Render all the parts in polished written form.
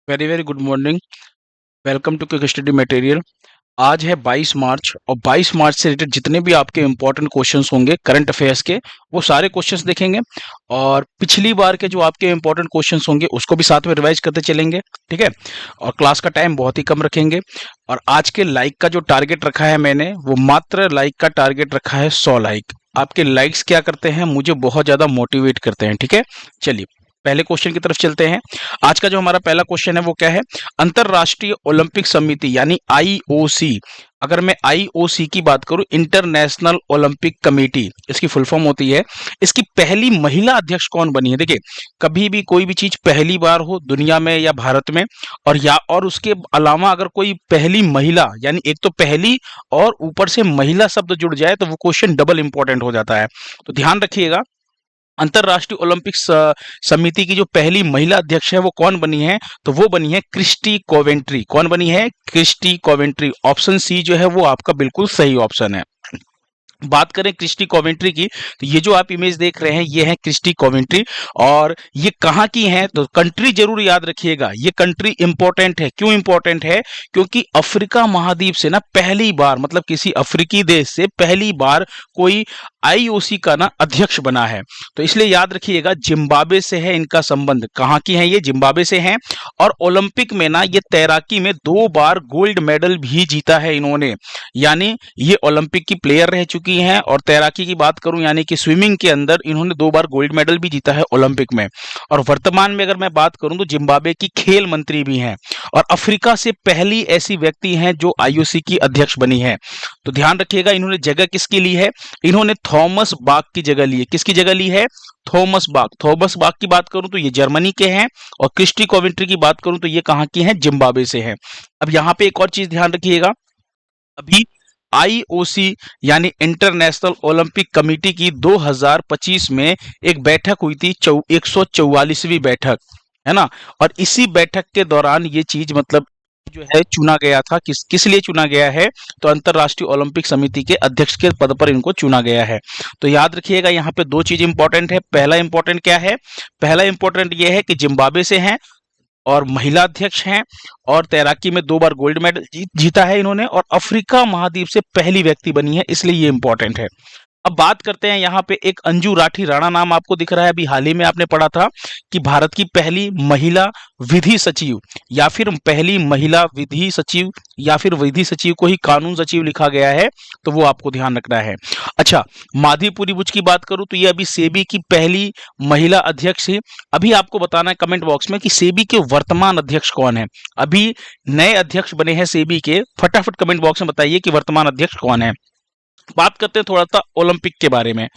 Very very good morning. Welcome to quick study material. आज है 22 मार्च और 22 मार्च से रिलेटेड जितने भी आपके इंपॉर्टेंट क्वेश्चंस होंगे करंट अफेयर्स के, वो सारे क्वेश्चंस देखेंगे और पिछली बार के जो आपके इंपॉर्टेंट क्वेश्चंस होंगे उसको भी साथ में रिवाइज करते चलेंगे। ठीक है, और क्लास का टाइम बहुत ही कम रखेंगे। और आज के लाइक का जो टारगेट रखा है मैंने, वो मात्र लाइक का टारगेट रखा है 100 लाइक। आपके लाइक्स क्या करते हैं, मुझे बहुत ज्यादा मोटिवेट करते हैं। ठीक है, चलिए पहले क्वेश्चन की तरफ चलते हैं। आज का जो हमारा पहला क्वेश्चन है वो क्या है, अंतरराष्ट्रीय ओलंपिक समिति यानी आईओसी। अगर मैं आईओसी की बात करूं, इंटरनेशनल ओलंपिक कमेटी इसकी फुल फॉर्म होती है, इसकी पहली महिला अध्यक्ष कौन बनी है? देखिए, कभी भी कोई भी चीज पहली बार हो दुनिया में या भारत में, और उसके अलावा अगर कोई पहली महिला, यानी एक तो पहली और ऊपर से महिला शब्द जुड़ जाए तो वो क्वेश्चन डबल इंपॉर्टेंट हो जाता है। तो ध्यान रखिएगा, अंतरराष्ट्रीय ओलंपिक समिति की जो पहली महिला अध्यक्ष है वो कौन बनी है? तो वो बनी है क्रिस्टी कोवेंट्री। कौन बनी है? Christie Coventry. ऑप्शन सी जो है वो आपका बिल्कुल सही ऑप्शन है। बात करें क्रिस्टी कोवेंट्री की, तो ये जो आप इमेज देख रहे हैं ये है क्रिस्टी कोवेंट्री। और ये कहाँ की है? तो कंट्री जरूर याद रखिएगा, ये कंट्री इंपॉर्टेंट है। क्यों इंपॉर्टेंट है? क्योंकि अफ्रीका महाद्वीप से ना पहली बार, मतलब किसी अफ्रीकी देश से पहली बार कोई आईओसी का ना अध्यक्ष बना है। तो इसलिए याद रखिएगा, जिम्बाब्वे से है इनका संबंध। कहाँ की है ये? जिम्बाब्वे से है। और ओलंपिक में ना ये तैराकी में 2 बार गोल्ड मेडल भी जीता है इन्होंने, यानी ये ओलंपिक की प्लेयर रह चुकी हैं। और तैराकी की बात करूं यानी कि स्विमिंग के अंदर इन्होंने 2 बार गोल्ड मेडल भी जीता है ओलंपिक में। और वर्तमान में अगर मैं बात करूं तो जिम्बाब्वे की खेल मंत्री भी हैं। और अफ्रीका से पहली ऐसी व्यक्ति हैं जो आईओसी की अध्यक्ष बनी है। तो ध्यान रखिएगा, इन्होंने जगह किसकी ली है? इन्होंने थॉमस बाक की जगह ली है। किसकी जगह ली है? Thomas Bach. थॉमस बाक की बात करूं तो ये जर्मनी के हैं। और क्रिस्टी कोवेंट्री की बात करूं तो ये कहां की हैं? जिम्बाब्वे से हैं। अब यहां पे एक और चीज ध्यान रखिएगा, अभी आईओसी यानी इंटरनेशनल ओलंपिक कमेटी की 2025 में एक बैठक हुई थी, 144वीं बैठक, है ना। और इसी बैठक के दौरान ये चीज, मतलब जो है, चुना गया था। किस लिए चुना गया है? तो अंतरराष्ट्रीय ओलंपिक समिति के अध्यक्ष के पद पर इनको चुना गया है। तो याद रखिएगा, यहाँ पे 2 चीज इंपॉर्टेंट है। पहला इंपॉर्टेंट क्या है? पहला इंपॉर्टेंट ये है कि जिम्बाब्वे से हैं और महिला अध्यक्ष हैं, और तैराकी में 2 बार गोल्ड मेडल जीता है इन्होंने, और अफ्रीका महाद्वीप से पहली व्यक्ति बनी है, इसलिए ये इंपॉर्टेंट है। अब बात करते हैं, यहाँ पे एक अंजू राठी राणा नाम आपको दिख रहा है। अभी हाल ही में आपने पढ़ा था कि भारत की पहली महिला विधि सचिव, या फिर पहली महिला विधि सचिव, या फिर विधि सचिव को ही कानून सचिव लिखा गया है, तो वो आपको ध्यान रखना है। अच्छा, माधीपुरी बुच की बात करूं तो ये अभी सेबी की पहली महिला अध्यक्ष है। अभी आपको बताना है कमेंट बॉक्स में कि सेबी के वर्तमान अध्यक्ष कौन है। अभी नए अध्यक्ष बने हैं सेबी के, फटाफट कमेंट बॉक्स में बताइए कि वर्तमान अध्यक्ष कौन है। बात करते हैं थोड़ा सा ओलंपिक के बारे में,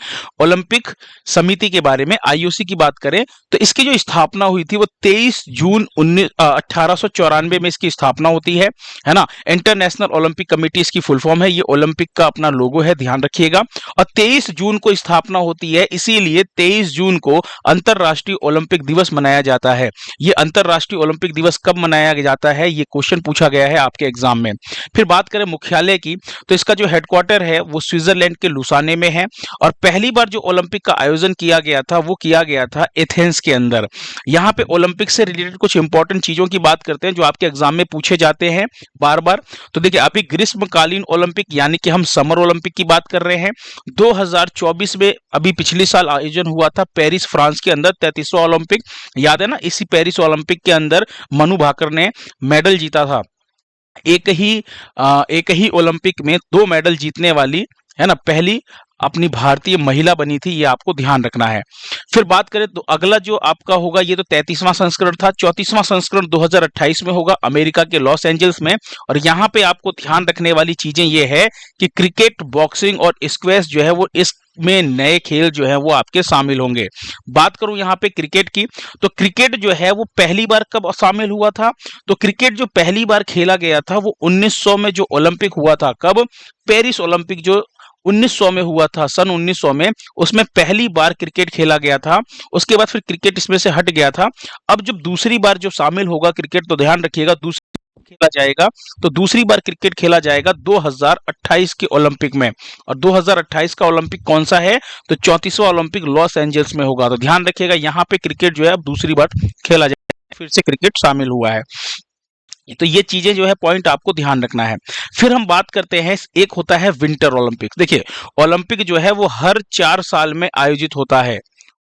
ओलंपिक समिति के बारे में। आईओसी की बात करें तो इसकी जो स्थापना हुई थी वो 23 जून 1894 में इसकी स्थापना होती है ना। इंटरनेशनल ओलंपिक कमेटी इसकी फुल फॉर्म है। ये ओलंपिक का अपना लोगो है, ध्यान रखिएगा। और 23 जून को स्थापना होती है, इसीलिए 23 जून को अंतरराष्ट्रीय ओलंपिक दिवस मनाया जाता है। ये अंतरराष्ट्रीय ओलंपिक दिवस कब मनाया जाता है, ये क्वेश्चन पूछा गया है आपके एग्जाम में। फिर बात करें मुख्यालय की, तो इसका जो हेडक्वार्टर है वो स्विट्जरलैंड के लुसाने में है। और पहली बार जो ओलंपिक का आयोजन किया गया था वो किया गया था एथेंस के अंदर। यहाँ पे ओलंपिक से रिलेटेड कुछ इंपॉर्टेंट चीजों की बात करते हैं जो आपके एग्जाम में पूछे जाते हैं बार बार। तो देखिए, अभी ग्रीष्मकालीन ओलंपिक यानी कि हम समर ओलंपिक की बात कर रहे हैं। 2024 में अभी पिछले साल आयोजन हुआ था पेरिस फ्रांस के अंदर, 33वां ओलंपिक, याद है ना। इसी पेरिस ओलंपिक के अंदर मनु भाकर ने मेडल जीता था। एक ही ओलंपिक में 2 मेडल जीतने वाली, है ना, पहली अपनी भारतीय महिला बनी थी, ये आपको ध्यान रखना है। फिर बात करें तो अगला जो आपका होगा, ये तो 33वां संस्करण था। 34वां संस्करण 2028 में होगा अमेरिका के लॉस एंजल्स में। और यहाँ पे आपको ध्यान रखने वाली चीजें ये है कि क्रिकेट, बॉक्सिंग और स्क्वैश जो है वो में नए खेल जो है वो आपके शामिल होंगे। बात करूं यहाँ पे क्रिकेट की, तो क्रिकेट जो है वो पहली बार कब शामिल हुआ था? तो क्रिकेट जो पहली बार खेला गया था वो 1900 में जो ओलंपिक हुआ था। कब? पेरिस ओलंपिक जो 1900 में हुआ था, सन 1900 में, उसमें पहली बार क्रिकेट खेला गया था। उसके बाद फिर क्रिकेट इसमें से हट गया था। अब जब दूसरी बार जो शामिल होगा क्रिकेट, तो ध्यान रखिएगा दूसरी खेला जाएगा, तो दूसरी बार क्रिकेट खेला जाएगा 2028 के ओलंपिक में। और 2028 का ओलंपिक कौन सा है? तो 34वां ओलंपिक लॉस एंजल्स में होगा। तो ध्यान रखिएगा, यहाँ पे क्रिकेट जो है अब दूसरी बार खेला जाएगा। फिर से क्रिकेट शामिल हुआ है। तो ये चीजें जो है पॉइंट आपको ध्यान रखना है। फिर हम बात करते हैं, एक होता है विंटर ओलंपिक। देखिए, ओलंपिक जो है वो हर 4 साल में आयोजित होता है।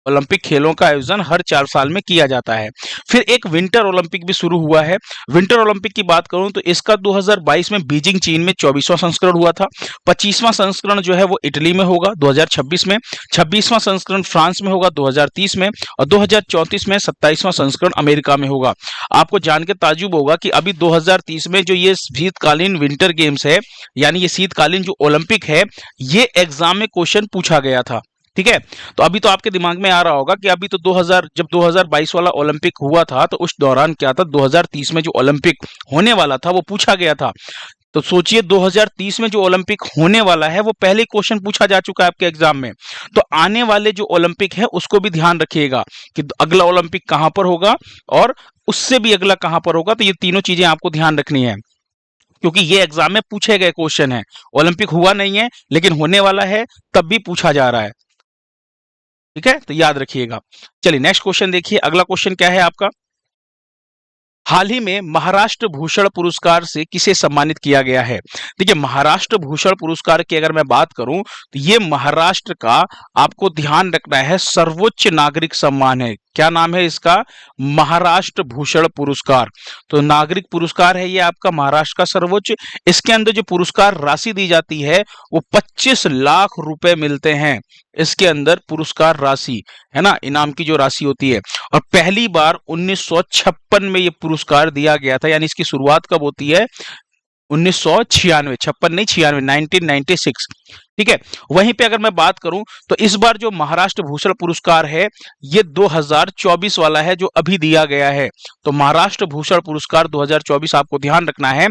ओलंपिक खेलों का आयोजन हर 4 साल में किया जाता है। फिर एक विंटर ओलंपिक भी शुरू हुआ है। विंटर ओलंपिक की बात करूं तो इसका 2022 में बीजिंग चीन में 24वां संस्करण हुआ था। 25वां संस्करण जो है वो इटली में होगा 2026 में। 26वां संस्करण फ्रांस में होगा 2030 में। और 2034 में 27वां संस्करण अमेरिका में होगा। आपको जान के ताज्जुब होगा कि अभी 2030 में जो ये शीतकालीन विंटर गेम्स है, यानी ये शीतकालीन जो ओलंपिक है, ये एग्जाम में क्वेश्चन पूछा गया था। ठीक है, तो अभी तो आपके दिमाग में आ रहा होगा कि अभी तो 2000 जब 2022 वाला ओलंपिक हुआ था तो उस दौरान क्या था, 2030 में जो ओलंपिक होने वाला था वो पूछा गया था। तो सोचिए 2030 में जो ओलंपिक होने वाला है वो पहले क्वेश्चन पूछा जा चुका है आपके एग्जाम में। तो आने वाले जो ओलंपिक है उसको भी ध्यान रखिएगा कि अगला ओलंपिक कहां पर होगा और उससे भी अगला कहां पर होगा। तो ये तीनों चीजें आपको ध्यान रखनी है, क्योंकि ये एग्जाम में पूछे गए क्वेश्चन है। ओलंपिक हुआ नहीं है लेकिन होने वाला है, तब भी पूछा जा रहा है। ठीक है, तो याद रखिएगा। चलिए नेक्स्ट क्वेश्चन देखिए। अगला क्वेश्चन क्या है आपका, हाल ही में महाराष्ट्र भूषण पुरस्कार से किसे सम्मानित किया गया है। देखिए, महाराष्ट्र भूषण पुरस्कार की अगर मैं बात करूं तो ये महाराष्ट्र का, आपको ध्यान रखना है, सर्वोच्च नागरिक सम्मान है। क्या नाम है इसका, महाराष्ट्र भूषण पुरस्कार। तो नागरिक पुरस्कार है ये आपका महाराष्ट्र का सर्वोच्च। इसके अंदर जो पुरस्कार राशि दी जाती है वो 25 लाख रुपए मिलते हैं। इसके अंदर पुरस्कार राशि है ना, इनाम की जो राशि होती है। और पहली बार 1956 में ये पुरस्कार दिया गया था, यानी इसकी शुरुआत कब होती है, 1996, 56 नहीं 96, 1996। ठीक है, वहीं पे अगर मैं बात करूं तो इस बार जो महाराष्ट्र भूषण पुरस्कार है ये 2024 वाला है जो अभी दिया गया है। तो महाराष्ट्र भूषण पुरस्कार 2024 आपको ध्यान रखना है।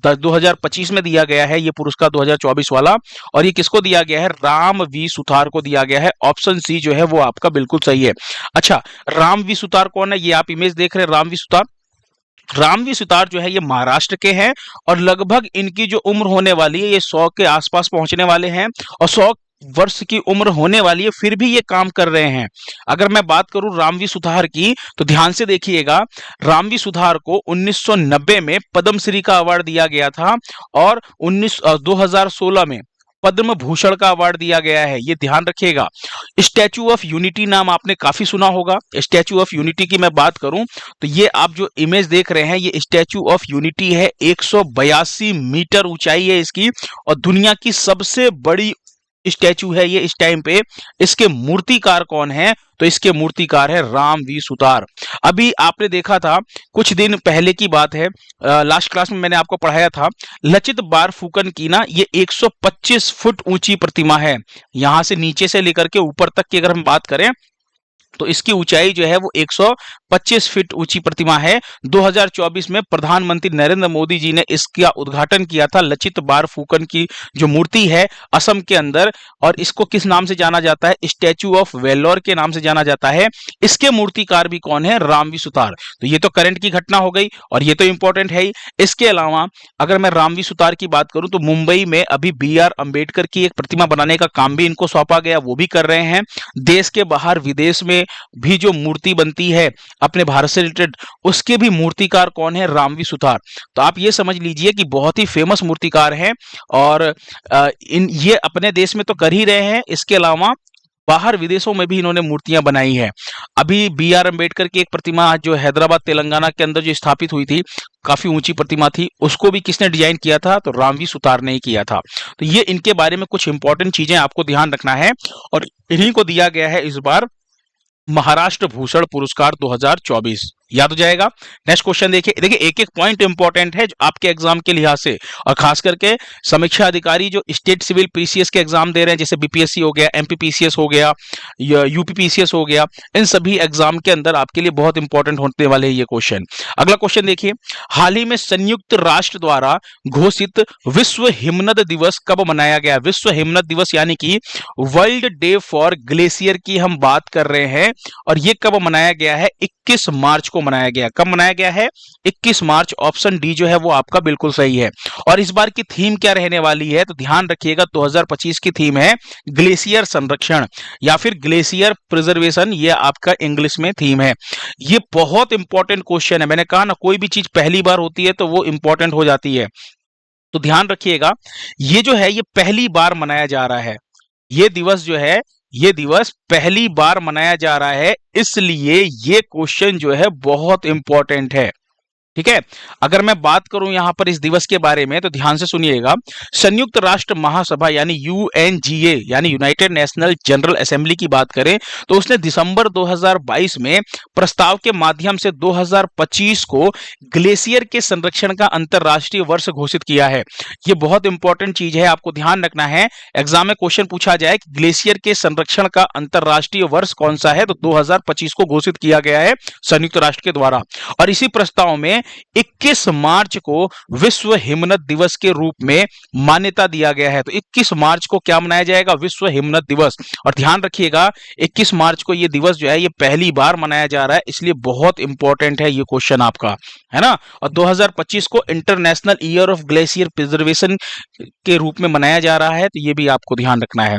2025 में दिया गया है ये पुरस्कार 2024 वाला, और ये किसको दिया गया है, राम वी सुतार को दिया गया है। ऑप्शन सी जो है वो आपका बिल्कुल सही है। अच्छा, राम वी सुतार कौन है, ये आप इमेज देख रहे हैं, राम वी सुतार। रामवी सुतार जो है ये महाराष्ट्र के हैं और लगभग इनकी जो उम्र होने वाली है ये 100 के आसपास पहुंचने वाले हैं और 100 वर्ष की उम्र होने वाली है, फिर भी ये काम कर रहे हैं। अगर मैं बात करूं रामवी सुतार की तो ध्यान से देखिएगा, रामवी सुतार को 1990 में पद्मश्री का अवार्ड दिया गया था और 2016 में पद्म भूषण का अवार्ड दिया गया है, ये ध्यान रखिएगा। स्टैचू ऑफ यूनिटी नाम आपने काफी सुना होगा। स्टैचू ऑफ यूनिटी की मैं बात करूं तो ये आप जो इमेज देख रहे हैं ये स्टैचू ऑफ यूनिटी है। 182 मीटर ऊंचाई है इसकी और दुनिया की सबसे बड़ी स्टैचू है ये इस टाइम पे। इसके मूर्तिकार कौन है, तो इसके मूर्तिकार है राम वी सुतार। अभी आपने देखा था, कुछ दिन पहले की बात है, लास्ट क्लास में मैंने आपको पढ़ाया था, लचित बारफुकन की ना ये 125 फुट ऊंची प्रतिमा है। यहां से नीचे से लेकर के ऊपर तक की अगर हम बात करें तो इसकी ऊंचाई जो है वो 125 फीट ऊंची प्रतिमा है। 2024 में प्रधानमंत्री नरेंद्र मोदी जी ने इसका उद्घाटन किया था। लचित बारफुकन की जो मूर्ति है असम के अंदर, और इसको किस नाम से जाना जाता है, स्टैचू ऑफ वेल्लोर के नाम से जाना जाता है। इसके मूर्तिकार भी कौन है, रामवी सुतार। तो ये तो करंट की घटना हो गई और ये तो इंपॉर्टेंट है ही। इसके अलावा अगर मैं रामवी सुतार की बात करूं तो मुंबई में अभी BR अंबेडकर की एक प्रतिमा बनाने का काम भी इनको सौंपा गया, वो भी कर रहे हैं। देश के बाहर विदेश में भी जो मूर्ति बनती है अपने भारत से रिलेटेड, उसके भी मूर्तिकार कौन है, रामवी सुतार। तो आप ये समझ लीजिए कि बहुत ही फेमस मूर्तिकार हैं और ये अपने देश में तो कर ही रहे हैं, इसके अलावा बाहर विदेशों में भी इन्होंने मूर्तियां बनाई है। अभी BR अंबेडकर की एक प्रतिमा जो हैदराबाद तेलंगाना के अंदर जो स्थापित हुई थी, काफी ऊंची प्रतिमा थी, उसको भी किसने डिजाइन किया था, तो रामवी सुतार ने ही किया था। तो ये इनके बारे में कुछ इंपॉर्टेंट चीजें आपको ध्यान रखना है और इन्हीं को दिया गया है इस बार महाराष्ट्र भूषण पुरस्कार 2024। याद हो जाएगा। नेक्स्ट क्वेश्चन देखिए। देखिए एक एक पॉइंट इंपॉर्टेंट है जो आपके एग्जाम के लिहाज से, और खास करके समीक्षा अधिकारी जो स्टेट सिविल PCS के एग्जाम दे रहे हैं, जैसे BPSC हो गया, MPPCS हो गया, UPPCS हो गया, इन सभी एग्जाम के अंदर आपके लिए बहुत इंपॉर्टेंट होने वाले हैं ये क्वेश्चन। अगला क्वेश्चन देखिए, हाल ही में संयुक्त राष्ट्र द्वारा घोषित विश्व हिमनद दिवस कब मनाया गया। विश्व हिमनद दिवस यानी कि वर्ल्ड डे फॉर ग्लेशियर की हम बात कर रहे हैं और ये कब मनाया गया है, 21 मार्च को को मनाया गया। कब मनाया गया है? 21 मार्च। ऑप्शन डी जो है वो आपका बिल्कुल सही है। और इस बार की थीम क्या रहने वाली है? तो ध्यान रखिएगा, 2025 की थीम है ग्लेशियर संरक्षण या फिर ग्लेशियर प्रिजर्वेशन, ये आपका इंग्लिश में थीम है। ये बहुत इंपॉर्टेंट क्वेश्चन है। मैंने कहा ना, कोई भी चीज पहली बार होती है तो वो इंपॉर्टेंट हो जाती है। तो ध्यान रखिएगा, ये जो है ये पहली बार मनाया जा रहा है। ये दिवस जो है, ये दिवस पहली बार मनाया जा रहा है, इसलिए ये क्वेश्चन जो है बहुत इंपॉर्टेंट है। ठीक है। अगर मैं बात करूं यहां पर इस दिवस के बारे में, तो ध्यान से सुनिएगा। संयुक्त राष्ट्र महासभा यानी यूएनजीए यानी यूनाइटेड नेशनल जनरल असेंबली की बात करें तो उसने दिसंबर 2022 में प्रस्ताव के माध्यम से 2025 को ग्लेशियर के संरक्षण का अंतरराष्ट्रीय वर्ष घोषित किया है। यह बहुत इंपॉर्टेंट चीज है, आपको ध्यान रखना है। एग्जाम में क्वेश्चन पूछा जाए कि ग्लेशियर के संरक्षण का अंतरराष्ट्रीय वर्ष कौन सा है, तो 2025 को घोषित किया गया है संयुक्त राष्ट्र के द्वारा। और इसी प्रस्ताव में 21 मार्च को विश्व हिमनद दिवस के रूप में मान्यता दिया गया है। तो 21 मार्च को क्या मनाया जाएगा? विश्व हिमनद दिवस। और ध्यान रखिएगा, 21 मार्च को यह दिवस जो है ये पहली बार मनाया जा रहा है, इसलिए बहुत इंपॉर्टेंट है ये क्वेश्चन आपका, है ना। और 2025 को international year of glacier preservation के रूप में मनाया जा रहा है, तो ये भी आपको ध्यान रखना है।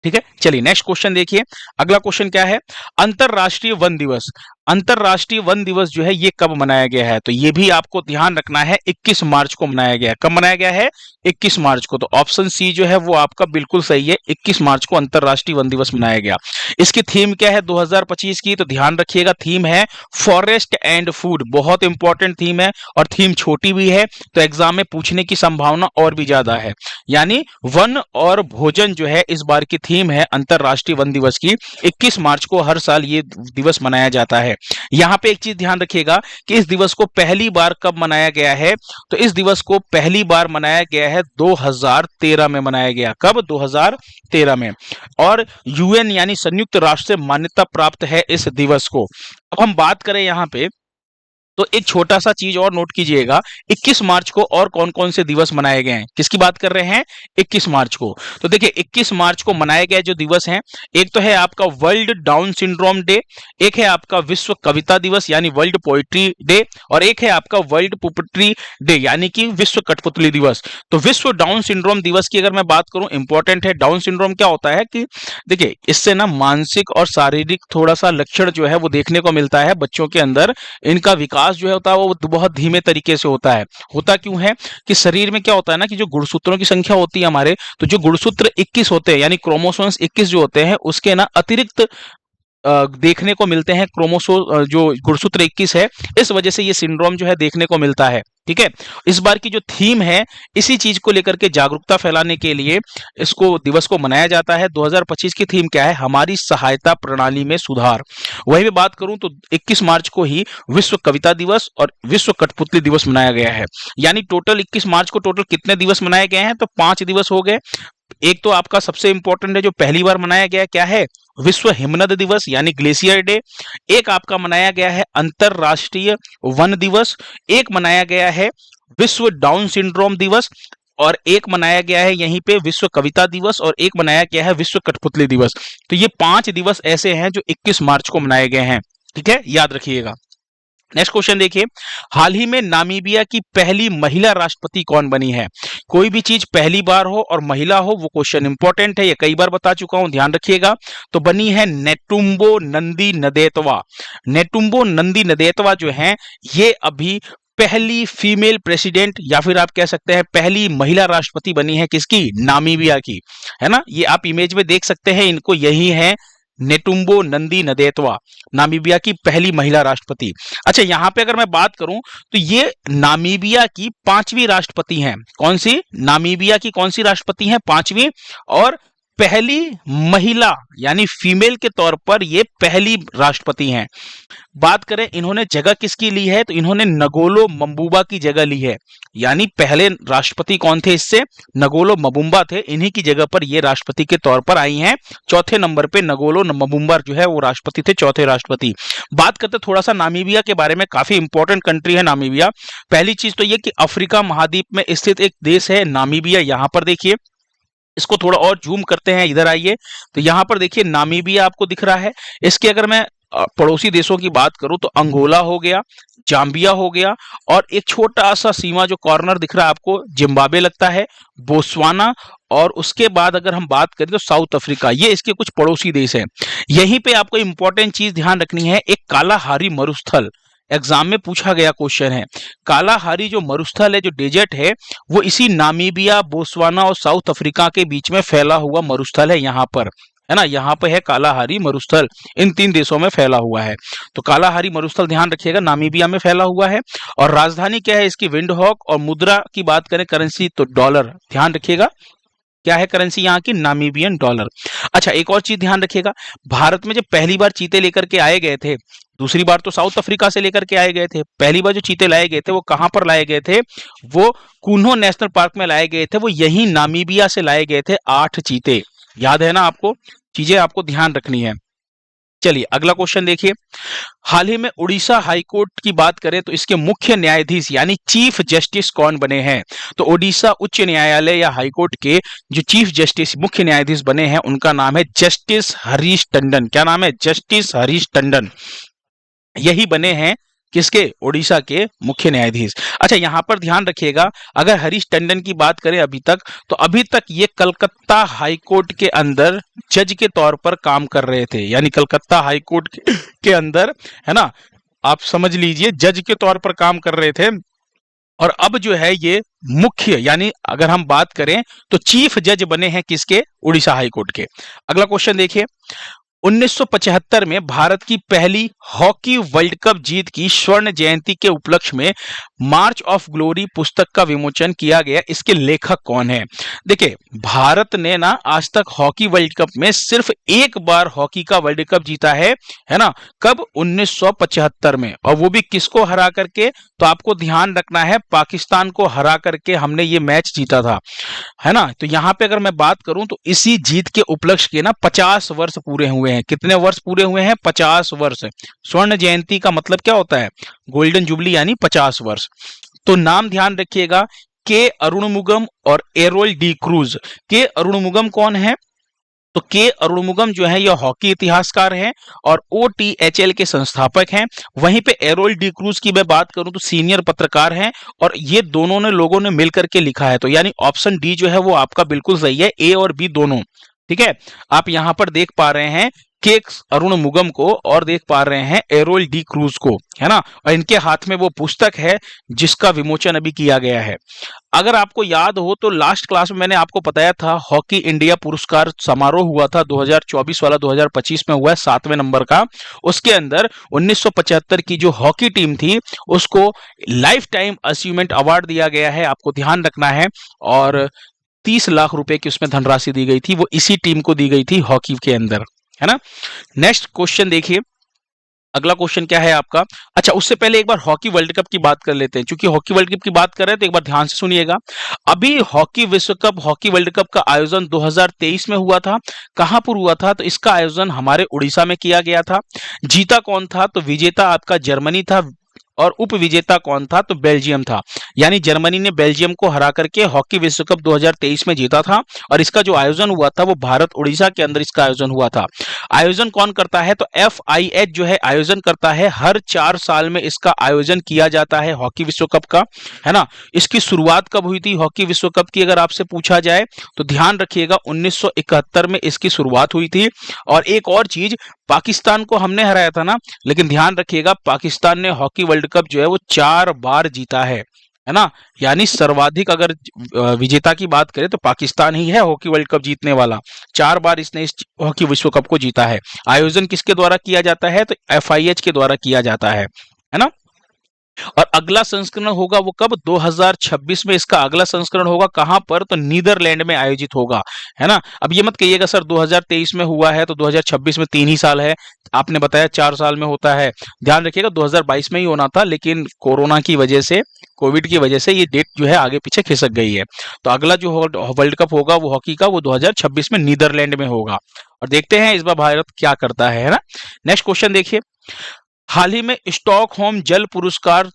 ठीक है, चलिए नेक्स्ट क्वेश्चन देखिए। अगला क्वेश्चन क्या है? अंतरराष्ट्रीय वन दिवस। अंतरराष्ट्रीय वन दिवस जो है ये कब मनाया गया है? तो ये भी आपको ध्यान रखना है, 21 मार्च को मनाया गया है। कब मनाया गया है? 21 मार्च को। तो ऑप्शन सी जो है वो आपका बिल्कुल सही है, 21 मार्च को अंतरराष्ट्रीय वन दिवस मनाया गया। इसकी थीम क्या है 2025 की? तो ध्यान रखिएगा, थीम है फॉरेस्ट एंड फूड। बहुत इंपॉर्टेंट थीम है और थीम छोटी भी है, तो एग्जाम में पूछने की संभावना और भी ज्यादा है। यानी वन और भोजन जो है इस बार की थीम है अंतरराष्ट्रीय वन दिवस की। 21 मार्च को हर साल ये दिवस मनाया जाता है। यहां पे एक चीज ध्यान रखिएगा कि इस दिवस को पहली बार कब मनाया गया है? तो इस दिवस को पहली बार मनाया गया है 2013 में मनाया गया। कब? 2013 में। और यूएन यानी संयुक्त राष्ट्र से मान्यता प्राप्त है इस दिवस को। अब हम बात करें यहां पे, तो एक छोटा सा चीज और नोट कीजिएगा, 21 मार्च को और कौन कौन से दिवस मनाए गए हैं? किसकी बात कर रहे हैं? 21 मार्च को। तो देखिए 21 मार्च को मनाए गए जो दिवस हैं, एक तो है आपका वर्ल्ड डाउन सिंड्रोम डे, एक है आपका विश्व कविता दिवस यानी वर्ल्ड पोइट्री डे, और एक है आपका वर्ल्ड पुपट्री डे यानी कि विश्व कठपुतली दिवस। तो विश्व डाउन सिंड्रोम दिवस की अगर मैं बात करूं, इंपॉर्टेंट है। डाउन सिंड्रोम क्या होता है कि देखिए इससे ना मानसिक और शारीरिक थोड़ा सा लक्षण जो है वो देखने को मिलता है बच्चों के अंदर। इनका विकास जो है होता है वो बहुत धीमे तरीके से होता है। होता क्यों है कि शरीर में क्या होता है ना कि जो गुणसूत्रों की संख्या होती है हमारे, तो जो गुणसूत्र 21 होते हैं यानी क्रोमोसोम्स 21 जो होते हैं उसके ना अतिरिक्त देखने को मिलते हैं क्रोमोसोम, जो गुणसूत्र 21 है, इस वजह से ये सिंड्रोम जो है देखने को मिलता है। ठीक है, इस बार की जो थीम है इसी चीज को लेकर के जागरूकता फैलाने के लिए इसको दिवस को मनाया जाता है। 2025 की थीम क्या है? हमारी सहायता प्रणाली में सुधार। वही मैं बात करूं तो 21 मार्च को ही विश्व कविता दिवस और विश्व कठपुतली दिवस मनाया गया है। यानी टोटल 21 मार्च को टोटल कितने दिवस मनाए गए हैं? तो 5 दिवस हो गए। एक तो आपका सबसे इंपॉर्टेंट है जो पहली बार मनाया गया, क्या है? विश्व हिमनद दिवस यानी ग्लेशियर डे। एक आपका मनाया गया है अंतरराष्ट्रीय वन दिवस, एक मनाया गया है विश्व डाउन सिंड्रोम दिवस, और एक मनाया गया है यहीं पे विश्व कविता दिवस, और एक मनाया गया है विश्व कठपुतली दिवस। तो ये 5 दिवस ऐसे हैं जो 21 मार्च को मनाए गए हैं। ठीक है, याद रखिएगा। नेक्स्ट क्वेश्चन देखिए, हाल ही में नामीबिया की पहली महिला राष्ट्रपति कौन बनी है? कोई भी चीज पहली बार हो और महिला हो, वो क्वेश्चन इंपॉर्टेंट है, ये कई बार बता चुका हूं, ध्यान रखिएगा। तो बनी है नेटुम्बो नंदी नदेतवा। नेटुम्बो नंदी नदेतवा जो है ये अभी पहली फीमेल प्रेसिडेंट या फिर आप कह सकते हैं पहली महिला राष्ट्रपति बनी है। किसकी? नामीबिया की, है ना। ये आप इमेज में देख सकते हैं इनको, यही है नेटुम्बो नंदी नदेतवा, नामीबिया की पहली महिला राष्ट्रपति। अच्छा, यहां पे अगर मैं बात करूं तो ये नामीबिया की 5वीं राष्ट्रपति हैं। कौन सी? नामीबिया की कौन सी राष्ट्रपति हैं? 5वीं, और पहली महिला यानी फीमेल के तौर पर ये पहली राष्ट्रपति हैं। बात करें इन्होंने जगह किसकी ली है, तो इन्होंने नगोलो मम्बुबा की जगह ली है। यानी पहले राष्ट्रपति कौन थे इससे? नगोलो मबुम्बा थे, इन्हीं की जगह पर ये राष्ट्रपति के तौर पर आई हैं। चौथे नंबर पे नगोलो मबुम्बा जो है वो राष्ट्रपति थे, चौथे राष्ट्रपति। बात करते थोड़ा सा नामीबिया के बारे में, काफी इंपॉर्टेंट कंट्री है नामीबिया। पहली चीज तो ये कि अफ्रीका महाद्वीप में स्थित एक देश है नामीबिया। यहां पर देखिए, इसको थोड़ा और जूम करते हैं, इधर आइए, तो यहां पर देखिए नामीबिया आपको दिख रहा है। इसके अगर मैं पड़ोसी देशों की बात करूं तो अंगोला हो गया, जाम्बिया हो गया, और एक छोटा सा सीमा जो कॉर्नर दिख रहा है आपको, जिम्बाब्वे लगता है, बोत्सवाना, और उसके बाद अगर हम बात करें तो साउथ अफ्रीका। ये इसके कुछ पड़ोसी देश हैं। यहीं पे आपको इंपॉर्टेंट चीज ध्यान रखनी है, एक कालाहारी मरुस्थल एग्जाम में पूछा गया क्वेश्चन है। कालाहारी जो मरुस्थल है, जो डेजर्ट है, वो इसी नामीबिया, बोत्सवाना और साउथ अफ्रीका के बीच में फैला हुआ मरुस्थल है। यहाँ पर है ना, यहाँ पे है कालाहारी मरुस्थल, इन 3 देशों में फैला हुआ है। तो कालाहारी मरुस्थल ध्यान रखिएगा, नामीबिया में फैला हुआ है। और राजधानी क्या है इसकी, विंडहॉक। और मुद्रा की बात करें, करेंसी, तो डॉलर ध्यान रखिएगा। क्या है करेंसी यहाँ की, नामीबियन डॉलर। अच्छा, एक और चीज ध्यान रखिएगा, भारत में जब पहली बार चीते लेकर के आए गए थे, दूसरी बार तो साउथ अफ्रीका से लेकर के आए गए थे, पहली बार जो चीते लाए गए थे वो कहां पर लाए गए थे, वो कुन्हो नेशनल पार्क में लाए गए थे, वो यही नामीबिया से लाए गए थे 8 चीते। याद है ना आपको, चीजें आपको ध्यान रखनी है। चलिए अगला क्वेश्चन देखिए, हाल ही में उड़ीसा हाईकोर्ट की बात करें तो इसके मुख्य न्यायाधीश यानी चीफ जस्टिस कौन बने हैं। तो ओडिशा उच्च न्यायालय या हाईकोर्ट के जो चीफ जस्टिस, मुख्य न्यायाधीश बने हैं, उनका नाम है जस्टिस हरीश टंडन। क्या नाम है, जस्टिस हरीश टंडन। यही बने हैं किसके, ओडिशा के मुख्य न्यायाधीश। अच्छा, यहां पर ध्यान रखिएगा, अगर हरीश टंडन की बात करें अभी तक, तो अभी तक ये कलकत्ता हाईकोर्ट के अंदर जज के तौर पर काम कर रहे थे, यानी कलकत्ता हाईकोर्ट के अंदर, है ना, आप समझ लीजिए जज के तौर पर काम कर रहे थे। और अब जो है ये मुख्य, यानी अगर हम बात करें तो चीफ जज बने हैं किसके, उड़ीसा हाईकोर्ट के। अगला क्वेश्चन देखिए, 1975 में भारत की पहली हॉकी वर्ल्ड कप जीत की स्वर्ण जयंती के उपलक्ष्य में मार्च ऑफ ग्लोरी पुस्तक का विमोचन किया गया। इसके लेखक कौन है। देखिए, भारत ने ना आज तक हॉकी वर्ल्ड कप में सिर्फ एक बार हॉकी का वर्ल्ड कप जीता है ना, कब, 1975 में, और वो भी किसको हरा करके, तो आपको ध्यान रखना है, पाकिस्तान को हरा करके हमने ये मैच जीता था, है ना। तो यहां पे अगर मैं बात करूं तो इसी जीत के उपलक्ष्य के ना 50 वर्ष पूरे हुए हैं। कितने वर्ष पूरे हुए हैं, 50 वर्ष। स्वर्ण जयंती का मतलब क्या होता है, गोल्डन जुबली, यानी 50 वर्ष। तो नाम ध्यान रखिएगा, के अरुणमुगम और एरोल डी क्रूज। के अरुणमुगम कौन है, तो के अरुणमुगम जो है यह हॉकी इतिहासकार हैं और ओटीएचएल के संस्थापक हैं। वहीं पे एरोल डी क्रूज की मैं बात करूं तो सीनियर पत्रकार हैं, और ये दोनों ने लोगों ने मिलकर के लिखा है। तो यानी ऑप्शन डी जो है वो आपका बिल्कुल सही है, ए और बी दोनों। ठीक है, आप यहां पर देख पा रहे हैं के अरुणमुगम को और देख पा रहे हैं एरोल डी क्रूज को, है ना, और इनके हाथ में वो पुस्तक है जिसका विमोचन अभी किया गया है। अगर आपको याद हो तो लास्ट क्लास में मैंने आपको बताया था, हॉकी इंडिया पुरस्कार समारोह हुआ था 2024 वाला, 2025 में हुआ है 7वें नंबर का। उसके अंदर 1975 की जो हॉकी टीम थी उसको लाइफ टाइम अचीवमेंट अवार्ड दिया गया है, आपको ध्यान रखना है। और 30 लाख रुपए की उसमें धनराशि दी गई थी, वो इसी टीम को दी गई थी हॉकी के अंदर, है ना। नेक्स्ट क्वेश्चन देखिए, अगला क्वेश्चन क्या है आपका। अच्छा, उससे पहले एक बार हॉकी वर्ल्ड कप की बात कर लेते हैं, क्योंकि हॉकी वर्ल्ड कप की बात कर रहे हैं तो एक बार ध्यान से सुनिएगा। अभी हॉकी विश्व कप, हॉकी वर्ल्ड कप का आयोजन 2023 में हुआ था। कहां पर हुआ था, तो इसका आयोजन हमारे उड़ीसा में किया गया था। जीता कौन था, तो विजेता आपका जर्मनी था, और उप विजेता कौन था, तो बेल्जियम था। यानी जर्मनी ने बेल्जियम को हरा करके हॉकी विश्व कप 2023 में जीता था। और इसका जो आयोजन हुआ था वो भारत उड़ीसा के अंदर इसका आयोजन हुआ था। आयोजन कौन करता है, तो FIH जो है आयोजन करता है। हर 4 साल में इसका आयोजन किया जाता है हॉकी विश्व कप का, है ना। इसकी शुरुआत कब हुई थी हॉकी विश्व कप की, अगर आपसे पूछा जाए तो ध्यान रखिएगा 1971 में इसकी शुरुआत हुई थी। और एक और चीज, पाकिस्तान को हमने हराया था ना, लेकिन ध्यान रखिएगा पाकिस्तान ने हॉकी वर्ल्ड कप जो है वो 4 बार जीता है ना। यानी सर्वाधिक अगर विजेता की बात करें तो पाकिस्तान ही है हॉकी वर्ल्ड कप जीतने वाला। 4 बार इसने इस हॉकी विश्व कप को जीता है। आयोजन किसके द्वारा किया जाता है, तो FIH के द्वारा किया जाता है ना। और अगला संस्करण होगा वो कब, 2026 में इसका अगला संस्करण होगा। कहां पर, तो नीदरलैंड में आयोजित होगा, है ना। अब ये मत कहिएगा सर 2023 में हुआ है तो 2026 में 3 ही साल है, आपने बताया 4 साल में होता है। ध्यान रखिएगा 2022 में ही होना था, लेकिन कोरोना की वजह से, कोविड की वजह से ये डेट जो है आगे पीछे खिसक गई है। तो अगला जो वर्ल्ड कप होगा वो हॉकी का, वो 2026 में नीदरलैंड में होगा। और देखते हैं इस बार भारत क्या करता है ना। नेक्स्ट क्वेश्चन देखिए, हाल ही में स्टॉकहोम जल पुरस्कार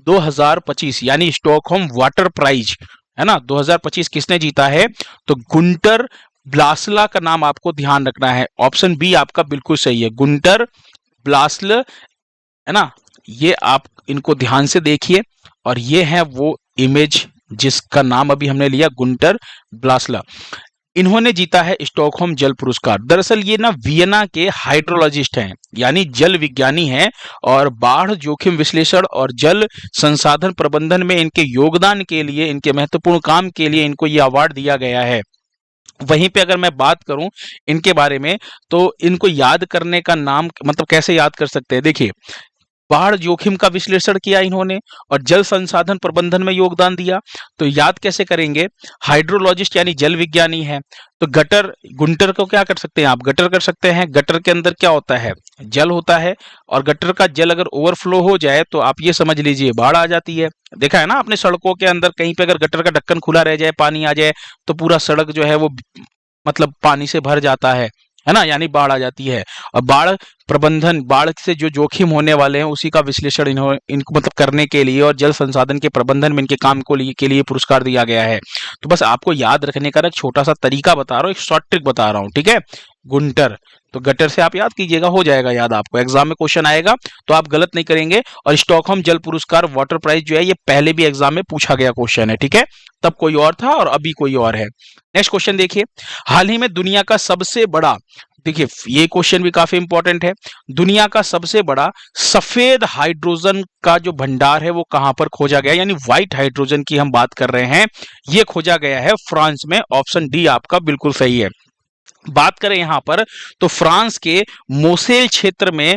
2025 यानी स्टॉकहोम वाटर प्राइज, है ना, 2025 किसने जीता है, तो गुंटर ब्लासला का नाम आपको ध्यान रखना है। ऑप्शन बी आपका बिल्कुल सही है, गुंटर ब्लास्ल, है ना, ये आप इनको ध्यान से देखिए। और ये है वो इमेज जिसका नाम अभी हमने लिया, गुंटर ब्लास्ला। इन्होंने जीता है स्टॉकहोम जल पुरस्कार। दरअसल ये ना वियना के हाइड्रोलॉजिस्ट हैं, यानी जल विज्ञानी हैं, और बाढ़ जोखिम विश्लेषण और जल संसाधन प्रबंधन में इनके योगदान के लिए, इनके महत्वपूर्ण काम के लिए इनको ये अवार्ड दिया गया है। वहीं पे अगर मैं बात करूं इनके बारे में, तो इनको याद करने का नाम, मतलब कैसे याद कर सकते हैं, देखिए, बाढ़ जोखिम का विश्लेषण किया इन्होंने और जल संसाधन प्रबंधन में योगदान दिया, तो याद कैसे करेंगे, हाइड्रोलॉजिस्ट यानी जल विज्ञानी है। तो गटर, गुंटर को क्या कर सकते हैं आप, गटर कर सकते हैं। गटर के अंदर क्या होता है, जल होता है, और गटर का जल अगर ओवरफ्लो हो जाए तो आप ये समझ लीजिए बाढ़ आ जाती है। देखा है ना आपने, सड़कों के अंदर कहीं पे अगर गटर का ढक्कन खुला रह जाए, पानी आ जाए, तो पूरा सड़क जो है वो मतलब पानी से भर जाता है ना, यानी बाढ़ आ जाती है। और बाढ़ प्रबंधन, बाढ़ से जो जोखिम होने वाले हैं उसी का विश्लेषण इनको मतलब करने के लिए और जल संसाधन के प्रबंधन में इनके काम को के लिए पुरस्कार दिया गया है। तो बस आपको याद रखने का एक छोटा सा तरीका बता रहा हूँ, एक शॉर्ट ट्रिक बता रहा हूँ, ठीक है। गुंटर, तो गटर से आप याद कीजिएगा, हो जाएगा याद आपको, एग्जाम में क्वेश्चन आएगा तो आप गलत नहीं करेंगे। और स्टॉकहोम जल पुरस्कार वाटर प्राइज जो है ये पहले भी एग्जाम में पूछा गया क्वेश्चन है, ठीक है। तब कोई और था और अभी कोई और है। नेक्स्ट क्वेश्चन देखिए, हाल ही में दुनिया का सबसे बड़ा, देखिए ये क्वेश्चन भी काफी इंपॉर्टेंट है, दुनिया का सबसे बड़ा सफेद हाइड्रोजन का जो भंडार है वो कहां पर खोजा गया, यानी व्हाइट हाइड्रोजन की हम बात कर रहे हैं, ये खोजा गया है फ्रांस में। ऑप्शन डी आपका बिल्कुल सही है। बात करें यहां पर तो फ्रांस के मोसेल क्षेत्र में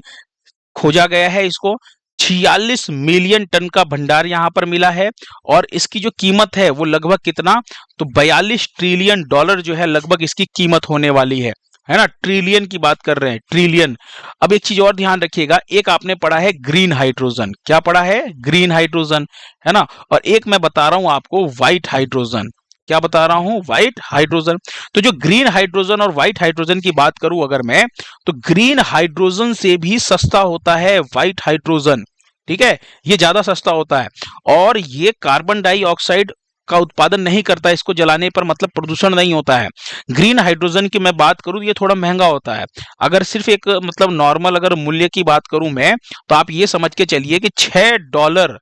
खोजा गया है इसको। 46 मिलियन टन का भंडार यहां पर मिला है, और इसकी जो कीमत है वो लगभग कितना, तो 42 ट्रिलियन डॉलर जो है लगभग इसकी कीमत होने वाली है ना, ट्रिलियन की बात कर रहे हैं, ट्रिलियन। अब एक चीज और ध्यान रखिएगा, एक आपने पढ़ा है ग्रीन हाइड्रोजन, क्या पढ़ा है, ग्रीन हाइड्रोजन, है ना, और एक मैं बता रहा हूं आपको व्हाइट हाइड्रोजन, क्या बता रहा हूं, व्हाइट हाइड्रोजन। तो जो ग्रीन हाइड्रोजन और व्हाइट हाइड्रोजन की बात करूं अगर मैं, तो ग्रीन हाइड्रोजन से भी सस्ता होता है व्हाइट हाइड्रोजन, ठीक है, ये ज्यादा सस्ता होता है, और ये कार्बन डाइऑक्साइड का उत्पादन नहीं करता, इसको जलाने पर मतलब प्रदूषण नहीं होता है। ग्रीन हाइड्रोजन की मैं बात करूं, ये थोड़ा महंगा होता है। अगर सिर्फ एक मतलब नॉर्मल अगर मूल्य की बात करूं मैं, तो आप ये समझ के चलिए कि $6,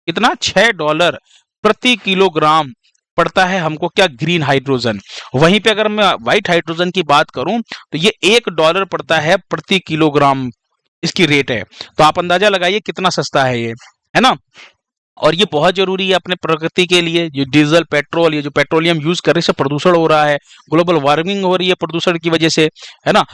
कितना, $6 प्रति किलोग्राम पड़ता है हमको, क्या, ग्रीन हाइड्रोजन। वहीं पे अगर मैं व्हाइट हाइड्रोजन की बात करूं तो ये $1 पड़ता है प्रति किलोग्राम, इसकी रेट है। तो आप अंदाजा लगाइए कितना सस्ता है ये, है ना। और ये बहुत जरूरी है अपने प्रकृति के लिए, जो डीजल पेट्रोल, ये जो पेट्रोलियम यूज कर रहे हैं, इससे प्रदूषण हो रहा है, ग्लोबल वार्मिंग हो रही है प्रदूषण की वजह से, है ना।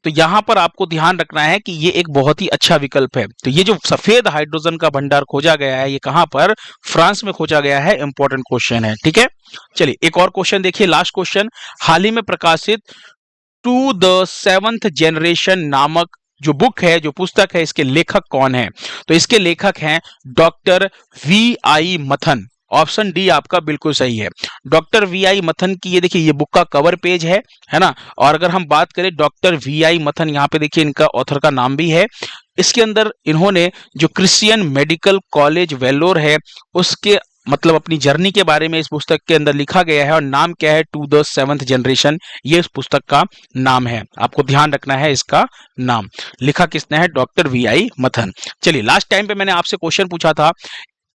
तो यहां पर आपको ध्यान रखना है कि ये एक बहुत ही अच्छा विकल्प है। तो ये जो सफेद हाइड्रोजन का भंडार खोजा गया है, ये कहां पर, फ्रांस में खोजा गया है, इंपॉर्टेंट क्वेश्चन है, ठीक है। चलिए एक और क्वेश्चन देखिए, लास्ट क्वेश्चन, हाल ही में प्रकाशित टू द सेवंथ जनरेशन नामक जो बुक है, जो पुस्तक है, इसके लेखक कौन है, तो इसके लेखक हैं डॉक्टर VI मथन। ऑप्शन डी आपका बिल्कुल सही है, डॉक्टर VI मथन की। ये देखिए, ये बुक का कवर पेज है ना। और अगर हम बात करें डॉक्टर VI मथन, यहाँ पे देखिए इनका ऑथर का नाम भी है। इसके अंदर इन्होंने जो क्रिश्चियन मेडिकल कॉलेज वेल्लोर है उसके मतलब अपनी जर्नी के बारे में इस पुस्तक के अंदर लिखा गया है, और नाम क्या है, टू द सेवंथ जनरेशन, ये इस पुस्तक का नाम है। आपको ध्यान रखना है इसका नाम, लिखा किसने है, डॉक्टर VI मथन। चलिए लास्ट टाइम पे मैंने आपसे क्वेश्चन पूछा था,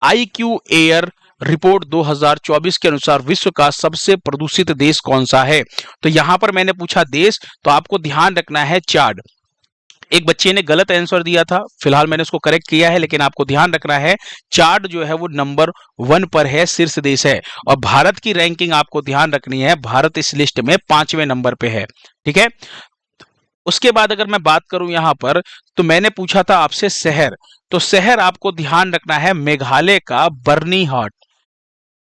IQ एयर रिपोर्ट 2024 के अनुसार विश्व का सबसे प्रदूषित देश कौन सा है। तो यहां पर मैंने पूछा देश, तो आपको ध्यान रखना है चाड। एक बच्चे ने गलत आंसर दिया था, फिलहाल मैंने उसको करेक्ट किया है, लेकिन आपको ध्यान रखना है चार्ट जो है वो नंबर 1 पर है, शीर्ष देश है। और भारत की रैंकिंग आपको ध्यान रखनी है, भारत इस लिस्ट में 5वें नंबर पे है, ठीक है। उसके बाद अगर मैं बात करूं यहां पर, तो मैंने पूछा था आपसे शहर, तो शहर आपको ध्यान रखना है मेघालय का बर्नीहाट।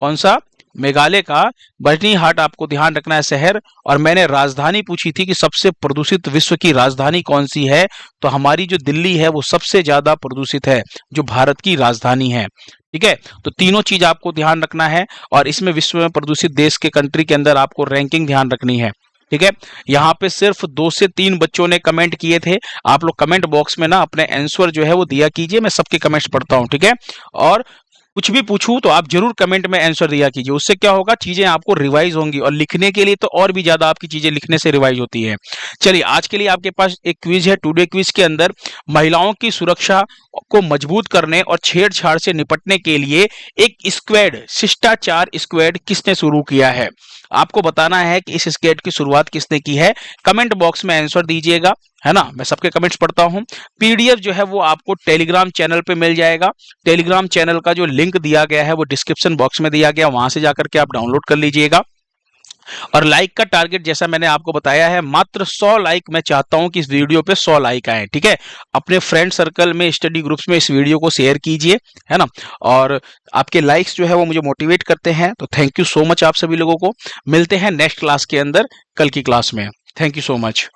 कौन सा, मेघालय का बर्नीहाट आपको ध्यान रखना है शहर। और मैंने राजधानी पूछी थी कि सबसे प्रदूषित विश्व की राजधानी कौन सी है, तो हमारी जो दिल्ली है वो सबसे ज्यादा प्रदूषित है, जो भारत की राजधानी है, ठीक है। तो तीनों चीज आपको ध्यान रखना है, और इसमें विश्व में प्रदूषित देश के कंट्री के अंदर आपको रैंकिंग ध्यान रखनी है, ठीक है। यहाँ पे सिर्फ 2 से 3 बच्चों ने कमेंट किए थे, आप लोग कमेंट बॉक्स में ना अपने आंसर जो है वो दिया कीजिए, मैं सबके कमेंट्स पढ़ता हूँ, ठीक है। और कुछ भी पूछूं तो आप जरूर कमेंट में आंसर दिया कीजिए। उससे क्या होगा, चीजें आपको रिवाइज होंगी, और लिखने के लिए तो और भी ज्यादा आपकी चीजें लिखने से रिवाइज होती है। चलिए, आज के लिए आपके पास एक क्विज है। टुडे क्विज के अंदर महिलाओं की सुरक्षा को मजबूत करने और छेड़छाड़ से निपटने के लिए एक स्क्वाड, शिष्टाचार स्क्वाड किसने शुरू किया है? आपको बताना है कि इस स्क्वाड की शुरुआत किसने की है। कमेंट बॉक्स में आंसर दीजिएगा, है ना। मैं सबके कमेंट्स पढ़ता हूं। पीडीएफ जो है वो आपको टेलीग्राम चैनल पे मिल जाएगा। टेलीग्राम चैनल का जो लिंक दिया गया है वो डिस्क्रिप्शन बॉक्स में दिया गया, वहां से जाकर के आप डाउनलोड कर लीजिएगा। और लाइक का टारगेट जैसा मैंने आपको बताया है, मात्र 100 लाइक मैं चाहता हूं कि इस वीडियो पे 100 लाइक आए, ठीक है। अपने फ्रेंड सर्कल में, स्टडी ग्रुप्स में इस वीडियो को शेयर कीजिए, है ना। और आपके लाइक्स जो है वो मुझे मोटिवेट करते हैं। तो थैंक यू सो मच आप सभी लोगों को। मिलते हैं नेक्स्ट क्लास के अंदर, कल की क्लास में। Thank you so much.